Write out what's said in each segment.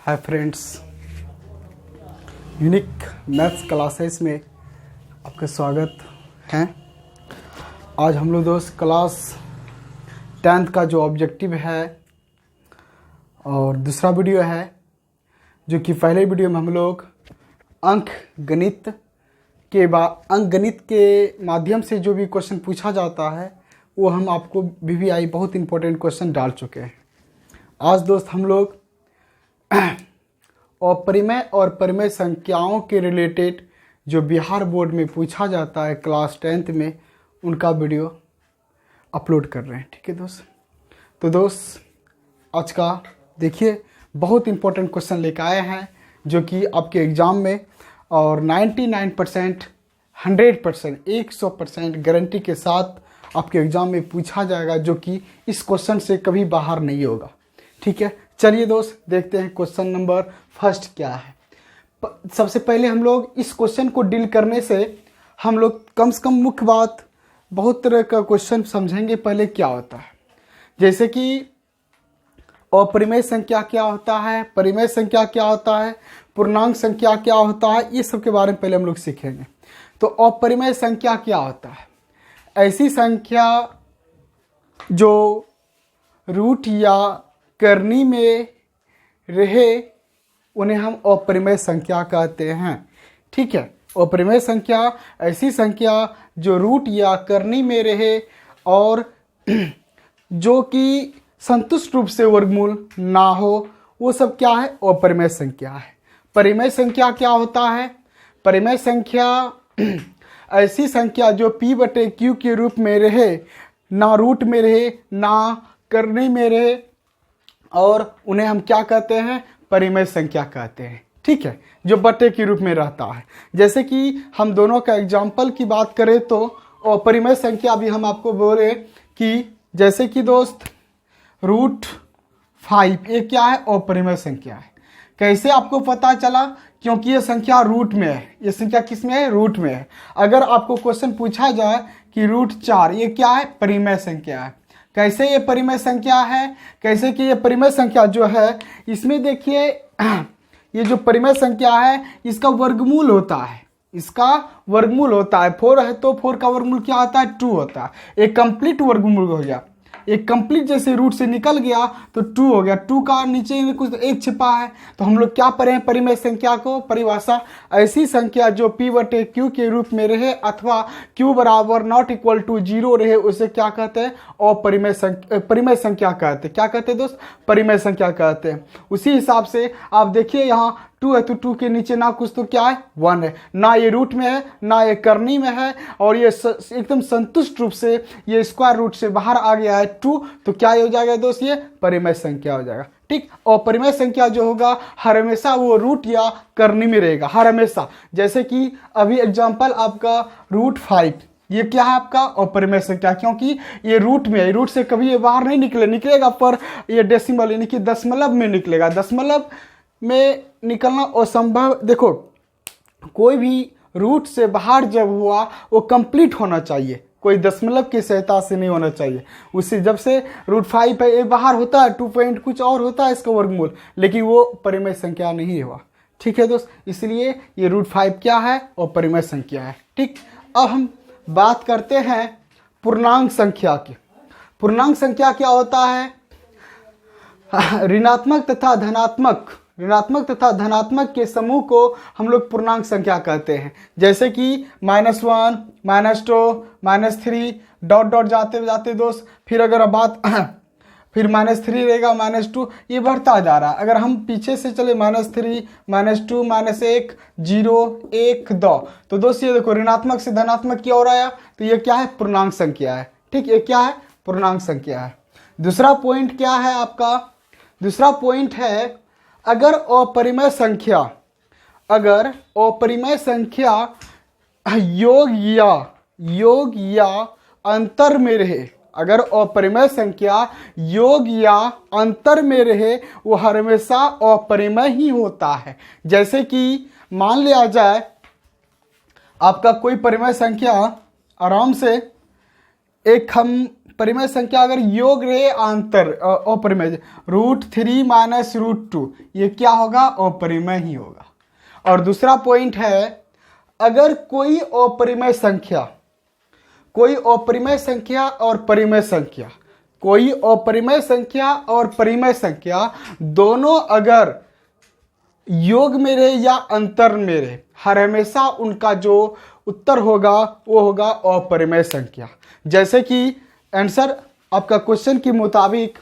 Hi friends, unique maths classes में आपका स्वागत है। आज हम लोग दोस्त क्लास 10th का जो ऑब्जेक्टिव है और दूसरा वीडियो है, जो कि पहले वीडियो में हम लोग अंक गणित के माध्यम से जो भी क्वेश्चन पूछा जाता है वो हम आपको VVI बहुत इंपॉर्टेंट क्वेश्चन डाल चुके हैं। आज दोस्त हम लोग अपरिमेय और परिमेय संख्याओं के रिलेटेड जो बिहार बोर्ड में पूछा जाता है क्लास 10th में, उनका वीडियो अपलोड कर रहे हैं। ठीक है दोस्त, तो दोस्त आज का देखिए बहुत इंपॉर्टेंट क्वेश्चन लेकर आए हैं, जो कि आपके एग्ज़ाम में और 99% 100% 100% गारंटी के साथ आपके एग्ज़ाम में पूछा जाएगा, जो कि इस क्वेश्चन से कभी बाहर नहीं होगा। ठीक है, चलिए दोस्त देखते हैं क्वेश्चन नंबर फर्स्ट क्या है। सबसे पहले हम लोग इस क्वेश्चन को डील करने से हम लोग कम से कम मुख्य बात, बहुत तरह का क्वेश्चन समझेंगे। पहले क्या होता है, जैसे कि अपरिमेय संख्या क्या होता है, परिमेय संख्या क्या होता है, पूर्णांक संख्या क्या होता है, ये सब के बारे में पहले हम लोग सीखेंगे। तो अपरिमेय संख्या क्या होता है? ऐसी संख्या जो रूट या करनी में रहे उन्हें हम अपरिमेय संख्या कहते हैं। ठीक है, अपरिमेय संख्या ऐसी संख्या जो रूट या करनी में रहे और जो कि संतुष्ट रूप से वर्गमूल ना हो, वो सब क्या है? अपरिमेय संख्या है। परिमेय संख्या क्या होता है? परिमेय संख्या ऐसी संख्या जो P/Q के रूप में रहे, ना रूट में रहे ना करनी में रहे, और उन्हें हम क्या कहते हैं? परिमेय संख्या कहते हैं। ठीक है, जो बटे के रूप में रहता है। जैसे कि हम दोनों का एग्जाम्पल की बात करें तो अपरिमेय संख्या भी हम आपको बोले कि जैसे कि दोस्त √5, ये क्या है? अपरिमेय संख्या है। कैसे आपको पता चला? क्योंकि ये संख्या रूट में है। ये संख्या किस में है? रूट में है। अगर आपको क्वेश्चन पूछा जाए कि √4, ये क्या है? परिमेय संख्या है। कैसे ये परिमेय संख्या है? कैसे कि ये परिमेय संख्या जो है, इसमें देखिए ये जो परिमेय संख्या है इसका वर्गमूल होता है। इसका वर्गमूल होता है 4 है तो 4 का वर्गमूल क्या होता है? 2 होता है। एक कंप्लीट वर्गमूल हो गया। एक कंप्लीट जैसे रूट से निकल गया तो 2 हो गया। 2 का नीचे में कुछ एक छिपा है, तो हम लोग क्या पढ़े हैं? परिमेय संख्या को परिभाषा ऐसी संख्या जो P/Q के रूप में रहे अथवा Q ≥ 0 रहे, उसे क्या कहते हैं? परिमेय संख्या कहते हैं। क्या कहते हैं दोस्त? परिमेय संख्या कहते हैं। उसी हिसाब से आप देखिए यहाँ 2 है तो 2 के नीचे ना कुछ तो क्या है? 1 है। ना ये रूट में है ना ये करनी में है, और ये एकदम संतुष्ट रूप से ये स्क्वायर रूट से बाहर आ गया है 2, तो क्या हो जाएगा दोस्त? ये परिमेय संख्या हो जाएगा। ठीक, और परिमेय संख्या जो होगा हर हमेशा वो रूट या करनी में रहेगा, हर हमेशा। जैसे कि अभी एग्जाम्पल आपका √5, ये क्या है आपका? अपरिमेय संख्या, क्योंकि ये रूट में है। रूट से कभी ये बाहर नहीं निकलेगा, पर ये डेसिमल यानी कि दशमलव में निकलेगा। दशमलव में निकलना असंभव। देखो, कोई भी रूट से बाहर जब हुआ वो कंप्लीट होना चाहिए, कोई दशमलव की सहायता से नहीं होना चाहिए। उससे जब से √5 है ये बाहर होता है 2 पॉइंट कुछ और होता है इसका वर्गमूल, लेकिन वो परिमेय संख्या नहीं हुआ। ठीक है दोस्त, इसलिए ये √5 क्या है? और परिमेय संख्या है। ठीक, अब हम बात करते हैं पूर्णांक संख्या की। पूर्णांक संख्या क्या होता है? ऋणात्मक तथा धनात्मक के समूह को हम लोग पूर्णांक संख्या कहते हैं। जैसे कि -1, -2, -3 डॉट जाते जाते दोस्त, फिर अगर बात फिर -3 रहेगा, -2, ये बढ़ता जा रहा है। अगर हम पीछे से चले -3, -2, -1, 0, 1, 2, तो दोस्त ये देखो ऋणात्मक से धनात्मक की ओर आया, तो ये क्या है? पूर्णांक संख्या है। ठीक, ये क्या है? पूर्णांक संख्या है। दूसरा पॉइंट क्या है आपका? दूसरा पॉइंट है अगर अपरिमेय संख्या योग या अंतर में रहे, अगर अपरिमेय संख्या योग या अंतर में रहे, वो हमेशा अपरिमेय ही होता है। जैसे कि मान लिया जाए आपका कोई परिमेय संख्या आराम से एक हम परिमेय संख्या अगर योग रहे अंतर अपरिमेय, √3 माइनस √2 ये क्या होगा? अपरिमेय ही होगा। और दूसरा पॉइंट है, अगर कोई अपरिमेय संख्या और परिमेय संख्या, कोई अपरिमेय संख्या और परिमेय संख्या दोनों अगर योग में रहे या अंतर में रहे, हर हमेशा उनका जो उत्तर होगा वो होगा अपरिमेय संख्या। जैसे कि आंसर आपका क्वेश्चन के मुताबिक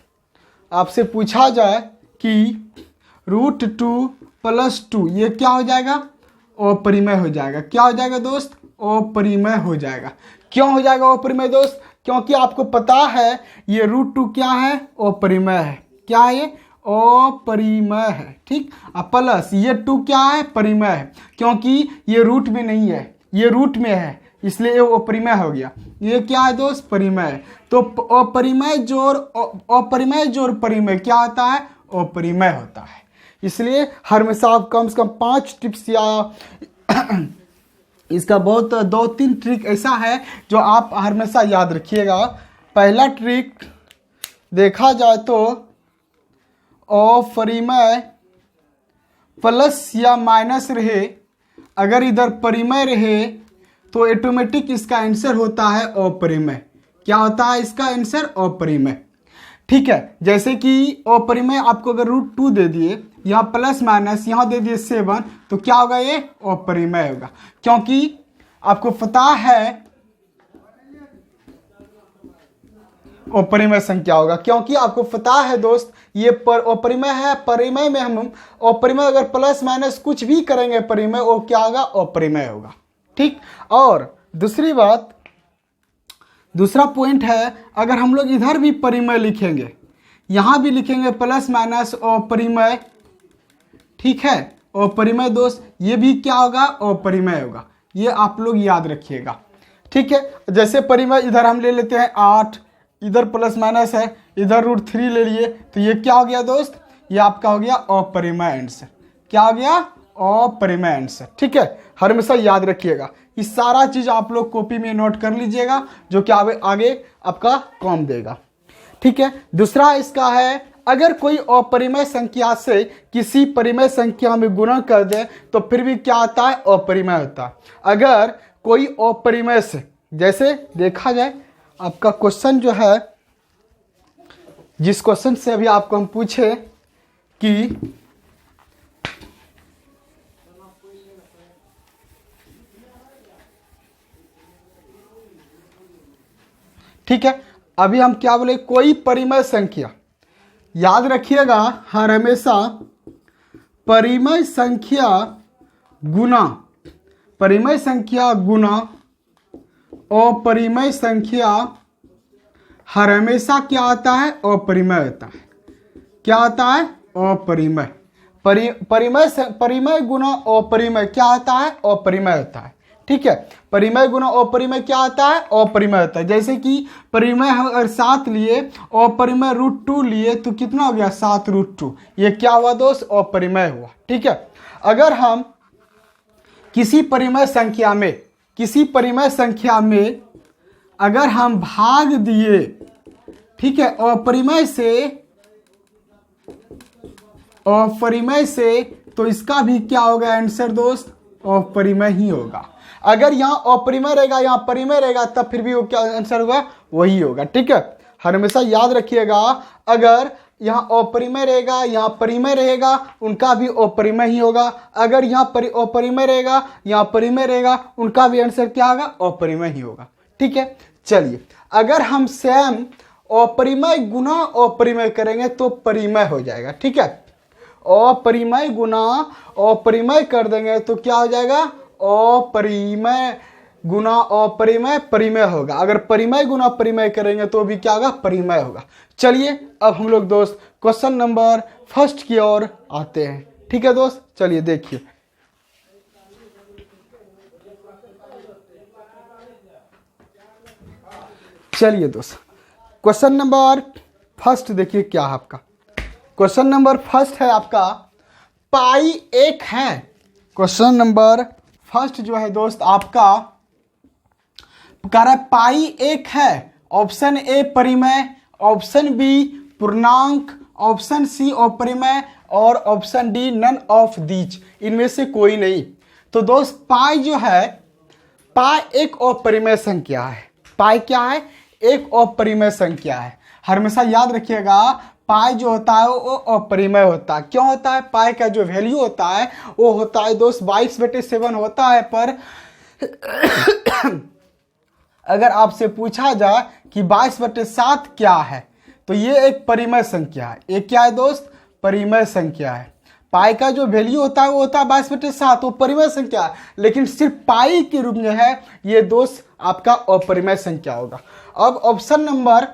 आपसे पूछा जाए कि √2 + 2 ये क्या हो जाएगा? अपरिमेय हो जाएगा। क्या हो जाएगा दोस्त? अपरिमेय हो जाएगा। क्यों हो जाएगा अपरिमेय दोस्त? क्योंकि आपको पता है ये √2 क्या है? अपरिमेय है। क्या है ये? अपरिमेय है। ठीक, प्लस ये 2 क्या है? परिमेय है, क्योंकि ये रूट में नहीं है, ये रूट में है, इसलिए ये अपरिमेय हो गया। ये क्या है दोस्त? परिमेय है। तो अपरिमेय जोड़ परिमेय क्या होता है? अपरिमेय होता है। इसलिए हर हमेशा आप कम से कम 5 टिप्स या इसका बहुत 2-3 ट्रिक ऐसा है जो आप हर हमेशा याद रखिएगा। पहला ट्रिक देखा जाए तो अपरिमेय प्लस या माइनस रहे, अगर इधर परिमेय रहे तो ऑटोमेटिक इसका आंसर होता है अपरिमेय। क्या होता है इसका आंसर? अपरिमेय। ठीक है, जैसे कि अपरिमेय आपको अगर √2 दे दिए, यहाँ प्लस माइनस यहाँ दे दिए 7, तो क्या होगा? ये अपरिमेय होगा, क्योंकि आपको पता है अपरिमेय संख्या होगा, क्योंकि आपको पता है दोस्त ये अपरिमेय है। परिमेय में हम अपरिमेय अगर प्लस माइनस कुछ भी करेंगे परिमेय, वो क्या होगा? अपरिमेय होगा। ठीक, और दूसरी बात, दूसरा पॉइंट है, अगर हम लोग इधर भी परिमेय लिखेंगे, यहाँ भी लिखेंगे प्लस माइनस अपरिमेय, ठीक है, अपरिमेय दोस्त, ये भी क्या होगा? अपरिमेय होगा। ये आप लोग याद रखिएगा। ठीक है, जैसे परिमेय इधर हम ले लेते हैं 8, इधर प्लस माइनस है, इधर √3 ले लिए, तो ये क्या हो गया दोस्त? ये आपका हो गया अपरिमेय आंसर। क्या हो गया? अपरिमेय आंसर। ठीक है, हर हमेशा याद रखिएगा। इस सारा चीज आप लोग कॉपी में नोट कर लीजिएगा, जो कि आगे आपका काम देगा। ठीक है, दूसरा इसका है, अगर कोई अपरिमेय संख्या से किसी परिमेय संख्या में गुणा कर दे तो फिर भी क्या आता है? अपरिमेय होता है। अगर कोई अपरिमेय से, जैसे देखा जाए आपका क्वेश्चन जो है, जिस क्वेश्चन से अभी आपको हम पूछे कि ठीक है, अभी हम क्या बोले? कोई परिमेय संख्या, याद रखिएगा हर हमेशा परिमेय संख्या गुना अपरिमेय संख्या हर हमेशा क्या आता है? अपरिमेय होता है। क्या आता है? अपरिमेय। परिमेय गुना अपरिमेय क्या होता है? अपरिमेय होता है। ठीक है, परिमेय गुना अपरिमेय क्या आता है? अपरिमेय होता है। जैसे कि परिमेय हम अगर 7 लिए, अपरिमेय √2 लिए, तो कितना हो गया? 7√2। ये क्या हुआ दोस्त? अपरिमेय हुआ। ठीक है, अगर हम किसी परिमेय संख्या में अगर हम भाग दिए, ठीक है, अपरिमेय से, तो इसका भी क्या होगा आंसर दोस्त? अपरिमेय ही होगा। अगर यहाँ अपरिमेय रहेगा, यहाँ परिमेय रहेगा, तब फिर भी वो क्या आंसर होगा? वही होगा। ठीक है, हर हमेशा याद रखिएगा, अगर यहाँ अपरिमेय रहेगा, यहाँ परिमेय रहेगा, उनका भी अपरिमेय ही होगा। अगर यहाँ अपरिमेय रहेगा, यहाँ परिमेय रहेगा, उनका भी आंसर क्या होगा? अपरिमेय ही होगा। ठीक है, चलिए, अगर हम सेम अपरिमेय गुना अपरिमेय करेंगे तो परिमेय हो जाएगा। ठीक है, अपरिमेय गुना अपरिमेय कर देंगे तो क्या हो जाएगा? अपरिमेय गुना अपरिमेय परिमेय होगा। अगर परिमेय गुना परिमेय करेंगे तो भी क्या होगा? परिमेय होगा। चलिए, अब हम लोग दोस्त क्वेश्चन नंबर 1 की ओर आते हैं। ठीक है दोस्त, चलिए देखिए। चलिए दोस्त, क्वेश्चन नंबर 1 देखिए क्या है आपका। क्वेश्चन नंबर 1 है आपका, पाई 1 है। क्वेश्चन नंबर 1 जो है दोस्त आपका कह रहा है पाई 1 है ऑप्शन ए परिमेय, ऑप्शन बी पूर्णांक, ऑप्शन सी अपरिमेय और option D none of these, इनमें से कोई नहीं। तो दोस्त पाई जो है, पाई एक अपरिमेय संख्या है। पाई क्या है? एक अपरिमेय संख्या है। हमेशा याद रखिएगा, पाई जो होता है वो अपरिमेय होता है। क्यों होता है? पाई का जो वैल्यू होता है वो होता है दोस्त 22/7 होता है। पर अगर आपसे पूछा जाए कि 22/7 क्या है, तो ये एक परिमेय संख्या है। ये क्या है दोस्त? परिमेय संख्या है। पाई का जो वैल्यू होता है वो होता है 22/7, वो परिमेय संख्या है। लेकिन सिर्फ पाई के रूप में है ये दोस्त आपका अपरिमेय संख्या होगा। अब ऑप्शन नंबर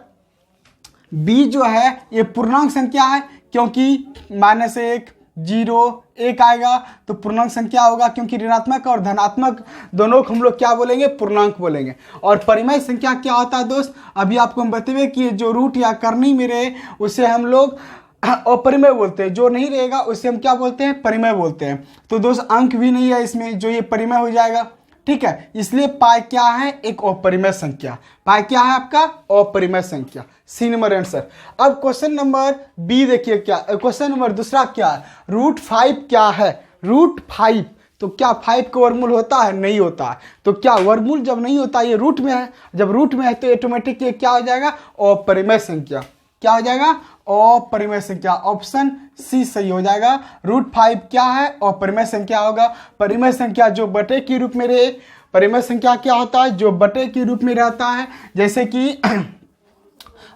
बी जो है ये पूर्णांक संख्या है, क्योंकि -1, 0, 1 आएगा तो पूर्णांक संख्या होगा, क्योंकि ऋणात्मक और धनात्मक दोनों को हम लोग क्या बोलेंगे? पूर्णांक बोलेंगे। और परिमेय संख्या क्या होता है दोस्त? अभी आपको हम बतेंगे कि जो रूट या करनी में रहे उसे हम लोग अपरिमेय बोलते हैं, जो नहीं रहेगा उसे हम क्या बोलते हैं? परिमेय बोलते हैं। तो दोस्त अंक भी नहीं है इसमें, जो ये परिमेय हो जाएगा, ठीक है। इसलिए पाई क्या है? एक अपरिमेय संख्या। पाई क्या है आपका? अपरिमेय संख्या। C number answer. अब क्वेश्चन नंबर बी देखिए, क्या क्वेश्चन नंबर दूसरा क्या है? √5 क्या है? √5, तो क्या 5 का वर्गमूल होता है? नहीं होता है। तो क्या वर्गमूल जब नहीं होता, ये रूट में है, जब रूट में है तो ऑटोमेटिक ये क्या हो जाएगा? अपरिमेय संख्या। क्या हो जाएगा? अपरिमेय संख्या। ऑप्शन सी सही हो जाएगा। √5 क्या है? अपरिमेय संख्या होगा। परिमेय संख्या जो बटे के रूप में रहे। परिमेय संख्या क्या होता है? जो बटे के रूप में रहता है। जैसे कि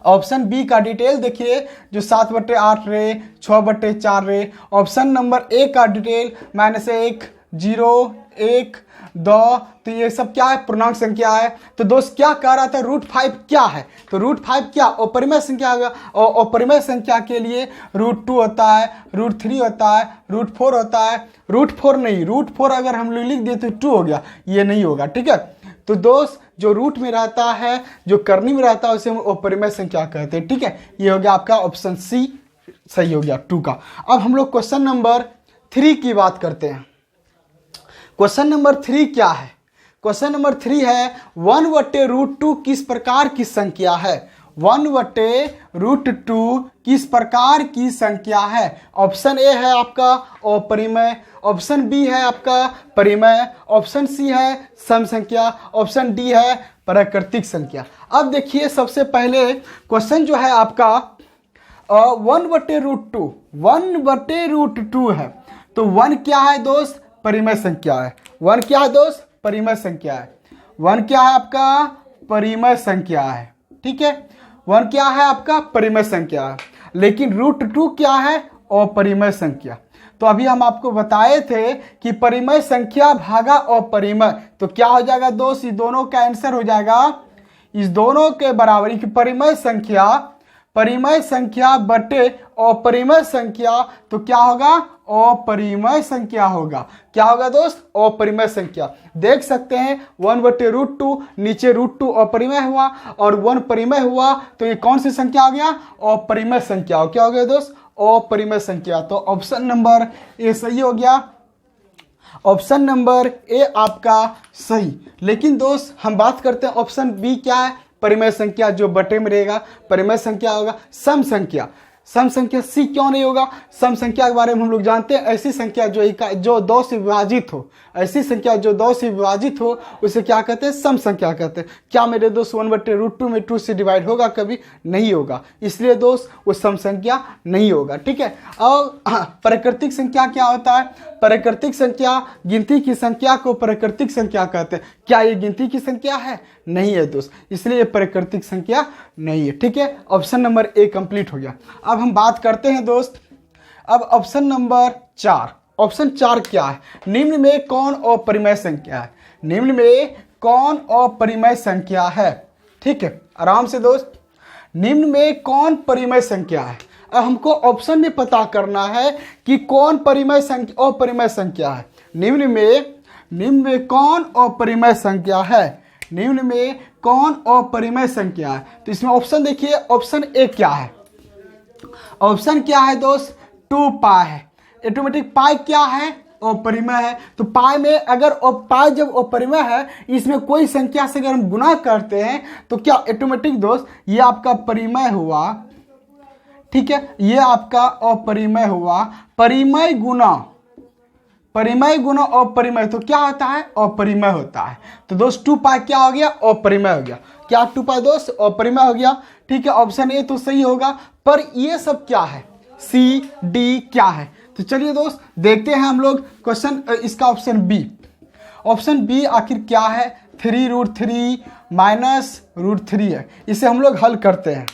ऑप्शन बी का डिटेल देखिए, जो 7/8 रहे, 6/4 रहे। ऑप्शन नंबर ए का डिटेल -1, 0, 1, 2, तो ये सब क्या है? पूर्णांक संख्या है। तो दोस्त क्या कह रहा था? √5 क्या है? तो √5 क्या? अपरिमेय संख्या होगा। और अपरिमेय संख्या के लिए √2 होता है, √3 होता है, √4 होता है। √4 नहीं, √4 अगर हम लोग लिख दिए तो 2 हो गया, ये नहीं होगा, ठीक है। तो दोस्त जो रूट में रहता है, जो करनी में रहता है, उसे हम अपरिमेय संख्या कहते हैं, ठीक है। ये हो गया आपका ऑप्शन सी सही हो गया 2 का। अब हम लोग क्वेश्चन नंबर 3 की बात करते हैं। क्वेश्चन नंबर 3 क्या है? क्वेश्चन नंबर 3 है 1/√2 किस प्रकार की संख्या है? 1/√2 किस प्रकार की संख्या है? ऑप्शन ए है आपका अपरिमेय, ऑप्शन बी है आपका परिमेय, ऑप्शन सी है सम संख्या, ऑप्शन डी है प्राकृतिक संख्या। अब देखिए, सबसे पहले क्वेश्चन जो है आपका 1/√2, 1/√2 है। तो 1 क्या है दोस्त? परिमेय संख्या है। 1 क्या है दोस्त? परिमेय संख्या है। 1 क्या है आपका? परिमेय संख्या है, ठीक है। 1 क्या है आपका? परिमेय संख्या है। लेकिन √2 क्या है? अपरिमेय संख्या। तो अभी हम आपको बताए थे कि परिमेय संख्या भागा अपरिमेय, तो क्या हो जाएगा दोस्त? इस दोनों का आंसर हो जाएगा इस दोनों के बराबरी की परिमेय संख्या बटे अपरिमेय संख्या, तो क्या होगा? अपरिमेय संख्या होगा। क्या होगा दोस्त? अपरिमेय संख्या। देख सकते हैं 1/√2, नीचे √2 अपरिमेय हुआ और 1 परिमेय हुआ, तो ये कौन सी संख्या हो गया? अपरिमेय संख्या। क्या हो गया दोस्त? अपरिमेय संख्या। तो ऑप्शन नंबर ए सही हो गया। ऑप्शन नंबर ए आपका सही। लेकिन दोस्त हम बात करते हैं ऑप्शन बी क्या है? परिमेय संख्या, जो बटे में रहेगा परिमेय संख्या होगा। सम संख्या, सम संख्या सी क्यों नहीं होगा? सम संख्या के बारे में हम लोग जानते हैं, ऐसी संख्या जो 2 से विभाजित हो, ऐसी संख्या जो 2 से विभाजित हो उसे क्या कहते हैं? सम संख्या कहते हैं। क्या मेरे दोस्त 1/√2 में 2 से डिवाइड होगा? कभी नहीं होगा। इसलिए दोस्त वो सम संख्या नहीं होगा, ठीक है। और प्राकृतिक संख्या क्या होता है? प्राकृतिक संख्या, गिनती की संख्या को प्राकृतिक संख्या कहते हैं। क्या ये गिनती की संख्या है? नहीं है दोस्त, इसलिए प्राकृतिक संख्या नहीं है, ठीक है। ऑप्शन नंबर ए कंप्लीट हो गया। अब हम बात करते हैं दोस्त, अब ऑप्शन नंबर 4। ऑप्शन 4 क्या है? निम्न में कौन अपरिमेय संख्या है? निम्न में कौन अपरिमेय संख्या है? ठीक है, आराम से दोस्त। निम्न में कौन परिमेय संख्या है? अब हमको ऑप्शन में पता करना है कि कौन परिमेय संख्या अपरिमेय संख्या है। निम्न में कौन अपरिमेय संख्या है? निम्न में कौन अपरिमेय संख्या है? तो इसमें ऑप्शन देखिए, ऑप्शन ए क्या है? ऑप्शन क्या है दोस्त? 2 पाई है। ऑटोमेटिक पाई क्या है? अपरिमेय है। तो पाई में अगर पाई जब अपरिमेय है, इसमें कोई संख्या से अगर हम गुना करते हैं तो क्या ऑटोमेटिक दोस्त ये आपका परिमेय हुआ, ठीक है, ये आपका अपरिमेय हुआ। परिमेय गुना अपरिमेय तो क्या होता है, अपरिमेय होता है। तो दोस्त 2 पाई क्या हो गया, अपरिमेय हो गया। क्या 2 पाई दोस्त अपरिमेय हो गया, ठीक है। ऑप्शन ए तो सही होगा, पर ये सब क्या है, सी डी क्या है। तो चलिए दोस्त देखते हैं हम लोग क्वेश्चन, इसका ऑप्शन बी। ऑप्शन बी आखिर क्या है, 3√3 माइनस √3 है। इसे हम लोग हल करते हैं।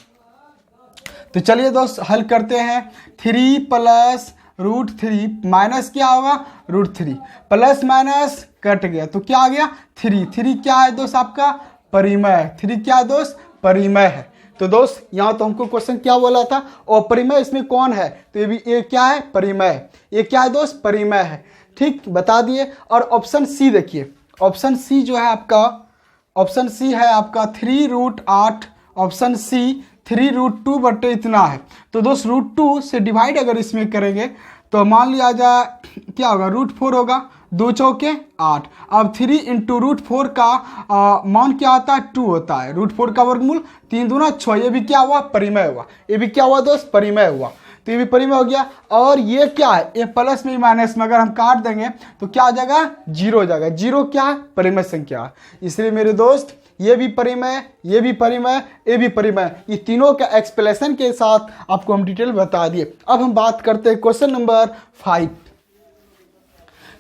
तो चलिए दोस्त हल करते हैं। 3 प्लस √3 माइनस क्या होगा, √3 प्लस माइनस कट गया तो क्या आ गया, 3 क्या है दोस्त आपका, परिमेय। 3 क्या है दोस्त, परिमेय है। तो दोस्त यहाँ तो हमको क्वेश्चन क्या बोला था, अपरिमेय इसमें कौन है, तो ये भी ये क्या है, परिमेय। ये क्या है दोस्त, परिमेय है, ठीक, बता दिए। और ऑप्शन सी देखिए, ऑप्शन सी जो है आपका, ऑप्शन सी है आपका 3√8। ऑप्शन सी 3√2 बटे इतना है। तो दोस्त √2 से डिवाइड अगर इसमें करेंगे तो मान लिया जाए क्या होगा, √4 होगा, 2 चौके 8। अब 3 इंटू √4 का मान क्या होता है, 2 होता है। √4 का वर्गमूल 3 दूना 6, ये भी क्या हुआ, परिमेय हुआ। ये भी क्या हुआ दोस्त, परिमेय हुआ। तो ये भी परिमेय हो गया। और ये क्या है, ये प्लस में माइनस में अगर हम काट देंगे तो क्या आ जाएगा, 0 हो जाएगा। 0 क्या है, परिमेय संख्या है। इसलिए मेरे दोस्त ये भी परिमेय, ये भी परिमेय, ये भी परिमेय, ये तीनों का एक्सप्लेनेशन के साथ आपको हम डिटेल बता दिए। अब हम बात करते हैं क्वेश्चन नंबर 5।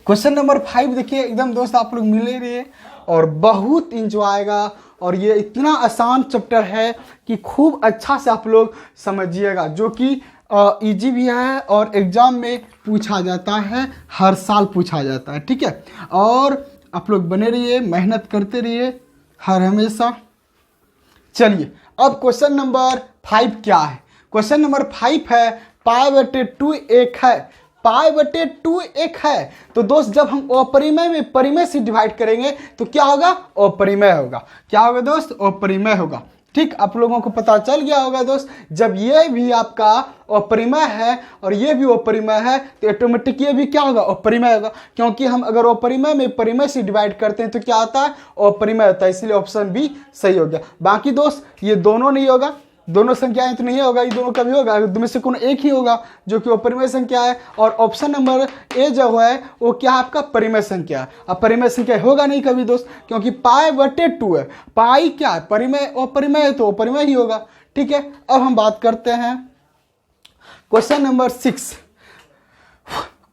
क्वेश्चन नंबर 5 देखिए, एकदम दोस्त आप लोग मिले रहिए और बहुत इंजॉय आएगा। और ये इतना आसान चैप्टर है कि खूब अच्छा से आप लोग समझिएगा, जो कि इजी भी है और एग्जाम में पूछा जाता है, हर साल पूछा जाता है, ठीक है। और आप लोग बने रहिए, मेहनत करते रहिए हर हमेशा। चलिए अब क्वेश्चन नंबर 5 क्या है, क्वेश्चन नंबर 5 है π/2 1 है। π/2 1 है। तो दोस्त जब हम अपरिमेय में परिमेय से डिवाइड करेंगे तो क्या होगा, अपरिमेय होगा। क्या होगा दोस्त, अपरिमेय होगा, ठीक। आप लोगों को पता चल गया होगा दोस्त, जब ये भी आपका अपरिमेय है और ये भी अपरिमेय है तो ऑटोमेटिक ये भी क्या होगा, अपरिमेय होगा। क्योंकि हम अगर अपरिमेय में परिमेय से डिवाइड करते हैं तो क्या आता है, अपरिमेय होता है। इसलिए ऑप्शन बी सही हो गया। बाकी दोस्त ये दोनों नहीं होगा, दोनों संख्याएं तो नहीं होगा, ये दोनों कभी होगा, में से कोई एक ही होगा जो कि अपरिमेय संख्या है। और ऑप्शन नंबर ए जो है वो क्या है आपका, परिमेय संख्या है। अब परिमेय संख्या होगा नहीं कभी दोस्त, क्योंकि π/2 है। पाई क्या है, परिमेय, अपरिमेय है तो अपरिमेय ही होगा, ठीक है। अब हम बात करते हैं क्वेश्चन नंबर 6।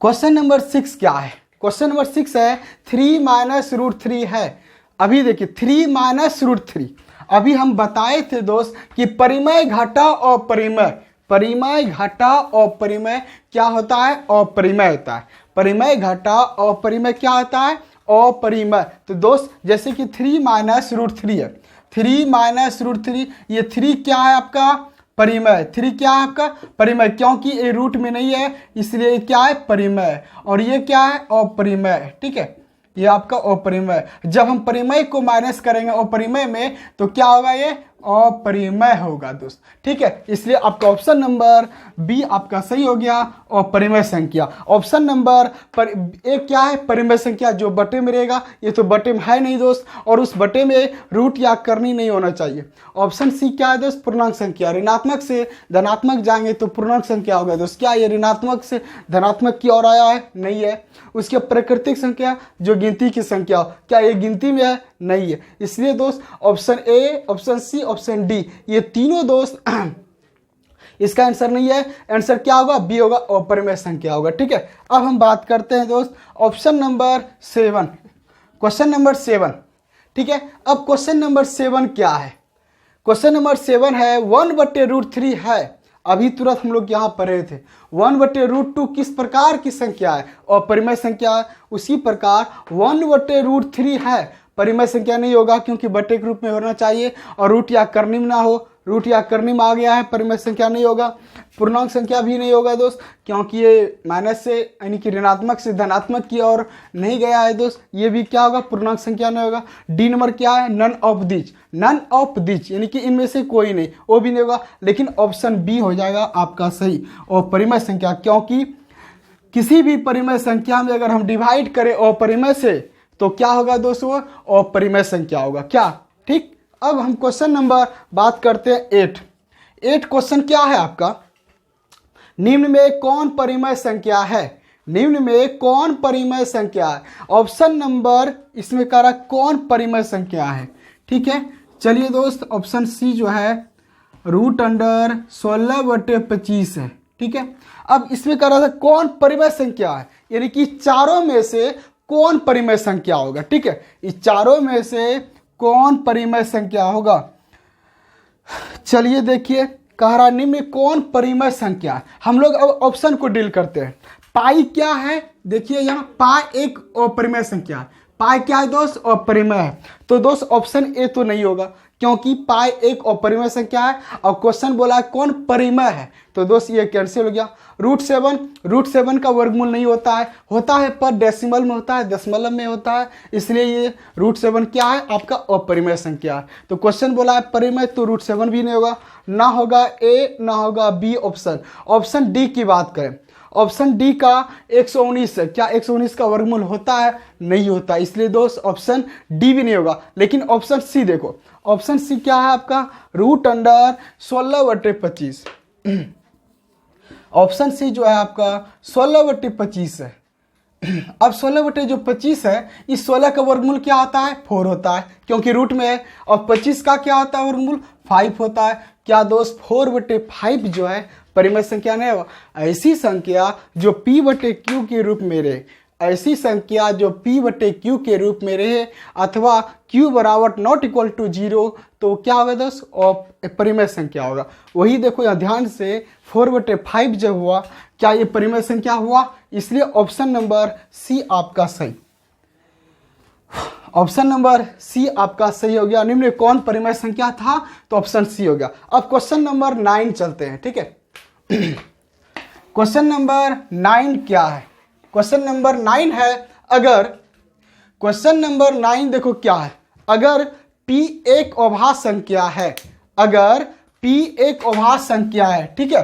क्वेश्चन नंबर 6 क्या है, क्वेश्चन नंबर 6 है 3 माइनस √3 है। अभी देखिए 3 माइनस √3, अभी हम बताए थे दोस्त कि परिमेय घटा अपरिमेय, परिमेय घटा अपरिमेय क्या होता है, अपरिमेय होता है। परिमेय घटा अपरिमेय क्या होता है, अपरिमेय। तो दोस्त जैसे कि 3 माइनस √3 है, 3 माइनस √3, ये 3 क्या है आपका, परिमेय। 3 क्या है आपका, परिमेय, क्योंकि ये रूट में नहीं है इसलिए क्या है, परिमेय। और ये क्या है, अपरिमेय, ठीक है, ये आपका अपरिमेय। जब हम परिमेय को माइनस करेंगे अपरिमेय में तो क्या होगा, ये अपरिमेय होगा दोस्त, ठीक है। इसलिए आपका ऑप्शन नंबर बी आपका सही हो गया, अपरिमेय संख्या। ऑप्शन नंबर पर एक क्या है, परिमेय संख्या, जो बटे में रहेगा, ये तो बटे में है नहीं दोस्त, और उस बटे में रूट या करनी नहीं होना चाहिए। ऑप्शन सी क्या है दोस्त, पूर्णांक संख्या। ऋणात्मक से धनात्मक जाएंगे तो पूर्णांक संख्या होगा दोस्त। क्या ये ऋणात्मक से धनात्मक की ओर आया है, नहीं है। उसके प्राकृतिक संख्या जो गिनती की संख्या हो, क्या ये गिनती में है, नहीं है। इसलिए दोस्त option A, option C, option D, ये तीनों दोस्त इसका आंसर नहीं है। आंसर क्या होगा, बी होगा, अपरिमेय संख्या होगा, ठीक है। अब हम बात करते हैं दोस्त ऑप्शन नंबर 7, क्वेश्चन नंबर 7, ठीक है। अब क्वेश्चन नंबर 7 क्या है, क्वेश्चन नंबर 7 है 1/√3 है। अभी तुरंत हम लोग यहाँ पढ़े थे 1/√2 किस प्रकार की संख्या है, अपरिमेय संख्या है। उसी प्रकार 1/√3 है, परिमेय संख्या नहीं होगा क्योंकि बटे के रूप में होना चाहिए और रूट या कर्णिम ना हो। रूट या कर्णिम आ गया है, परिमेय संख्या नहीं होगा। पूर्णांक संख्या भी नहीं होगा दोस्त, क्योंकि ये माइनस से यानी कि ऋणात्मक से धनात्मक की ओर नहीं गया है दोस्त। ये भी क्या होगा, पूर्णांक संख्या नहीं होगा। डी नंबर क्या है, नन ऑफ दिच, नन ऑफ दिच यानी कि इनमें से कोई नहीं, वो भी नहीं होगा। लेकिन ऑप्शन बी हो जाएगा आपका सही, और परिमेय संख्या, क्योंकि किसी भी परिमेय संख्या में अगर हम डिवाइड करें अपरिमेय से तो क्या होगा दोस्तों, अपरिमेय संख्या होगा। क्या, ठीक। अब हम क्वेश्चन नंबर बात करते हैं 8 क्वेश्चन क्या है आपका, निम्न में कौन परिमेय संख्या है, निम्न में कौन परिमेय संख्या है। ऑप्शन नंबर इसमें कह रहा कौन परिमेय संख्या है, ठीक है। चलिए दोस्त, ऑप्शन सी जो है √16/25 है, ठीक है। अब इसमें कह रहा था कौन परिमेय संख्या है, यानी कि चारों में से कौन परिमेय संख्या होगा, ठीक है। इस चारों में से कौन परिमेय संख्या होगा। चलिए देखिए, कह रहा निम्न में कौन परिमेय संख्या है। हम लोग अब ऑप्शन को डील करते हैं। पाई क्या है, देखिए यहाँ पाई एक अपरिमेय संख्या है। पाई क्या है दोस्त, अपरिमेय है। तो दोस्त ऑप्शन ए तो नहीं होगा, क्योंकि पाई एक अपरिमेय संख्या है और क्वेश्चन बोला है कौन परिमेय है, तो दोस्त ये कैंसिल हो गया। √7 का वर्गमूल नहीं होता है पर डेसिमल में होता है, दशमलव में होता है, इसलिए ये √7 क्या है, आपका अपरिमेय संख्या है। तो क्वेश्चन बोला है परिमेय, तो √7 भी नहीं होगा, ना होगा ए ना होगा बी ऑप्शन। ऑप्शन डी की बात करें, ऑप्शन डी का 119 है, क्या 119 का वर्गमूल होता है, नहीं होता, इसलिए दोस्त ऑप्शन डी भी नहीं होगा। लेकिन ऑप्शन सी देखो, ऑप्शन सी क्या है आपका, √16/25। ऑप्शन सी जो है आपका 16/25 है। अब 16/25 है, इस 16 का वर्गमूल क्या होता है, 4 होता है, क्योंकि रूट में है। और 25 का क्या होता है वर्गमूल, 5 होता है। क्या दोस्त 4/5 जो है परिमेय संख्या नहीं है। ऐसी संख्या जो p/q के रूप में रहे, ऐसी संख्या जो p/q के रूप में रहे अथवा q बराबर नॉट इक्वल टू 0, तो क्या होगा दोस्त, परिमेय संख्या होगा। वही देखो यहाँ ध्यान से 4/5 जब हुआ, क्या ये परिमेय संख्या हुआ, इसलिए ऑप्शन नंबर सी आपका सही, ऑप्शन नंबर सी आपका सही हो गया। निम्न में कौन परिमेय संख्या था, तो ऑप्शन सी हो गया। अब क्वेश्चन नंबर 9 चलते हैं, ठीक है। क्वेश्चन नंबर 9 क्या है, क्वेश्चन नंबर 9 है, अगर क्वेश्चन नंबर 9 देखो क्या है, अगर p एक अभाज्य संख्या है, अगर p एक अभाज्य संख्या है, ठीक है,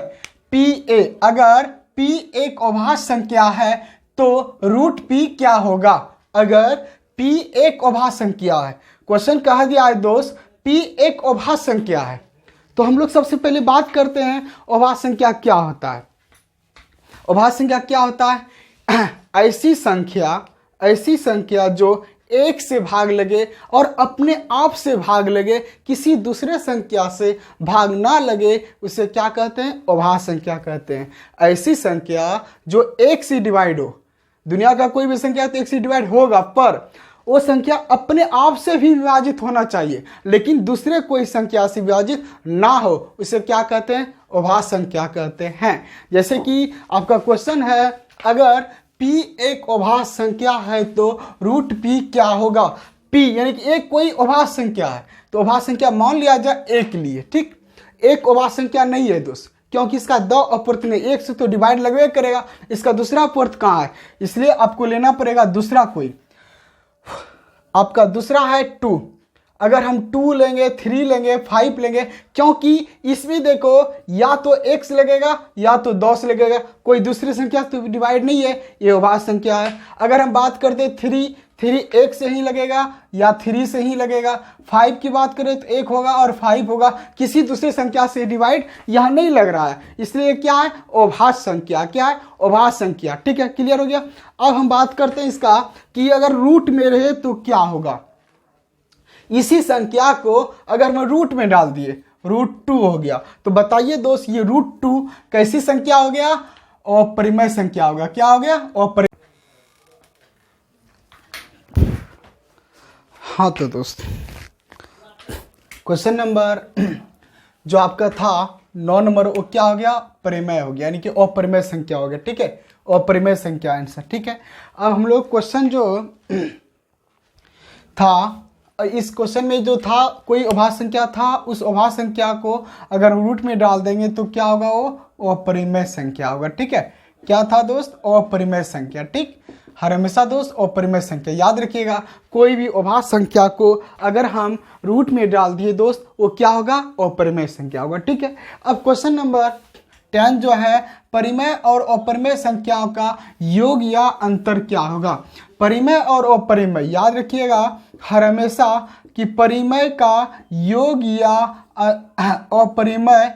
अगर p एक अभाज्य संख्या है तो √p क्या होगा। अगर p एक अभाज्य संख्या है, क्वेश्चन कहा दिया है दोस्त p एक अभाज्य संख्या है, तो हम लोग सबसे पहले बात करते हैं अभाज्य संख्या क्या होता है। अभाज्य संख्या क्या होता है, ऐसी संख्या जो एक से भाग लगे और अपने आप से भाग लगे, किसी दूसरे संख्या से भाग ना लगे, उसे क्या कहते हैं, अभाज्य संख्या कहते हैं। ऐसी संख्या जो एक से डिवाइड हो, दुनिया का कोई भी संख्या तो एक से डिवाइड होगा, पर वो संख्या अपने आप से भी विभाजित होना चाहिए, लेकिन दूसरे कोई संख्या से विभाजित ना हो, उसे क्या कहते हैं, अभाज्य संख्या कहते हैं। जैसे कि आपका क्वेश्चन है, अगर p एक अभाज्य संख्या है तो √p क्या होगा। p यानी कि एक कोई अभाज्य संख्या है, तो अभाज्य संख्या मान लिया जाए एक लिए, ठीक। एक अभाज्य संख्या नहीं है दोस्त, क्योंकि इसका 2 अपूर्त नहीं, एक से तो डिवाइड लगवे करेगा, इसका दूसरा अपूर्त कहाँ है, इसलिए आपको लेना पड़ेगा दूसरा कोई। आपका दूसरा है 2, अगर हम 2 लेंगे, 3 लेंगे, 5 लेंगे, क्योंकि इसमें देखो या तो x लगेगा या तो 10 लगेगा, कोई दूसरी संख्या तो डिवाइड नहीं है, ये अभाज्य संख्या है। अगर हम बात करते 3 1 से ही लगेगा या 3 से ही लगेगा। 5 की बात करें तो 1 होगा और 5 होगा, किसी दूसरी संख्या से डिवाइड यहाँ नहीं लग रहा है, इसलिए क्या है, अभाज्य संख्या। क्या है, अभाज्य संख्या, ठीक है, क्लियर हो गया। अब हम बात करते हैं इसका कि अगर रूट में रहे तो क्या होगा। इसी संख्या को अगर मैं रूट में डाल दिए, √2 हो गया, तो बताइए दोस्त ये √2 कैसी संख्या हो गया, अपरिमेय संख्या होगा। क्या हो गया, अपरिमेय। हाँ तो दोस्त क्वेश्चन नंबर जो आपका था 9 नंबर, वो क्या हो गया, परिमेय हो गया, यानी कि अपरिमेय संख्या हो गया, ठीक है, अपरिमेय संख्या आंसर, ठीक है। अब हम लोग क्वेश्चन जो था, इस क्वेश्चन में जो था कोई अभाज्य संख्या था, उस अभाज्य संख्या को अगर रूट में डाल देंगे तो क्या होगा, वो अपरिमेय संख्या होगा, ठीक है। क्या था दोस्त, अपरिमेय संख्या, ठीक। हर हमेशा दोस्त अपरिमेय संख्या याद रखिएगा, कोई भी अभाज्य संख्या को अगर हम रूट में डाल दिए दोस्त, वो क्या होगा, अपरिमेय संख्या होगा, ठीक है। अब क्वेश्चन नंबर tan जो है परिमेय और अपरिमेय संख्याओं का योग या अंतर क्या होगा। परिमेय और अपरिमेय याद रखिएगा हर हमेशा कि परिमेय का योग या अपरिमेय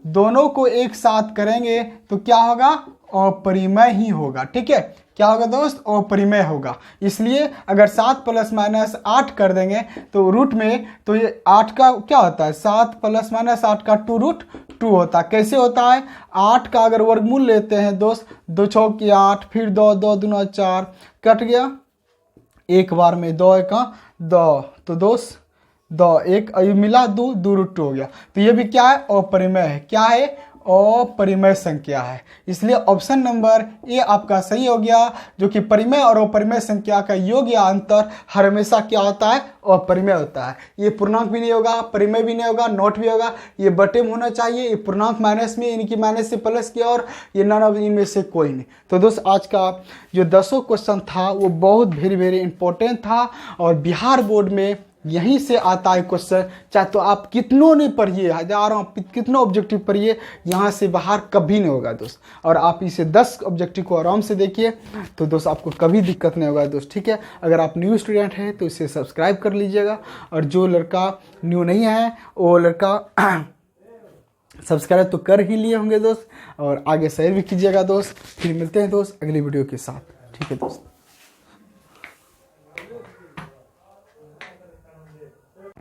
दोनों को एक साथ करेंगे तो क्या होगा, अपरिमेय ही होगा। ठीक है, क्या होगा दोस्त, अपरिमेय होगा। इसलिए अगर 7 ± 8 कर देंगे तो रूट में, तो ये 8 का क्या होता है, 7 ± 8 का 2√2 होता है। कैसे होता है, 8 का अगर वर्गमूल लेते हैं दोस्त, 2 चौकी 8, फिर 2 2 दूना 4, कट गया एक बार में, 2 1 2, तो दोस्त 2 1 मिला 2 2√2 हो गया। तो ये भी क्या है, अपरिमेय है। क्या है, अपरिमेय संख्या है। इसलिए ऑप्शन नंबर ए आपका सही हो गया, जो कि परिमेय और अपरिमेय संख्या का योग या अंतर हर हमेशा क्या होता है, अपरिमेय होता है। ये पूर्णांक भी नहीं होगा, परिमेय भी नहीं होगा, नोट भी होगा, ये बटे में होना चाहिए। ये पूर्णांक माइनस में, इनकी माइनस से प्लस की, और ये नन ऑफ इनमें से कोई नहीं। तो दोस्त आज का जो 10 क्वेश्चन था वो बहुत वेरी इंपॉर्टेंट था, और बिहार बोर्ड में यहीं से आता है क्वेश्चन। चाहे तो आप कितनों ने पढ़िए, हजारों कितनों ऑब्जेक्टिव पढ़िए, यहाँ से बाहर कभी नहीं होगा दोस्त। और आप इसे 10 ऑब्जेक्टिव को आराम से देखिए तो दोस्त आपको कभी दिक्कत नहीं होगा दोस्त। ठीक है, अगर आप न्यू स्टूडेंट हैं तो इसे सब्सक्राइब कर लीजिएगा, और जो लड़का न्यू नहीं है वो लड़का सब्सक्राइब तो कर ही लिए होंगे दोस्त, और आगे शेयर भी कीजिएगा दोस्त। फिर मिलते हैं दोस्त अगली वीडियो के साथ। ठीक है दोस्त।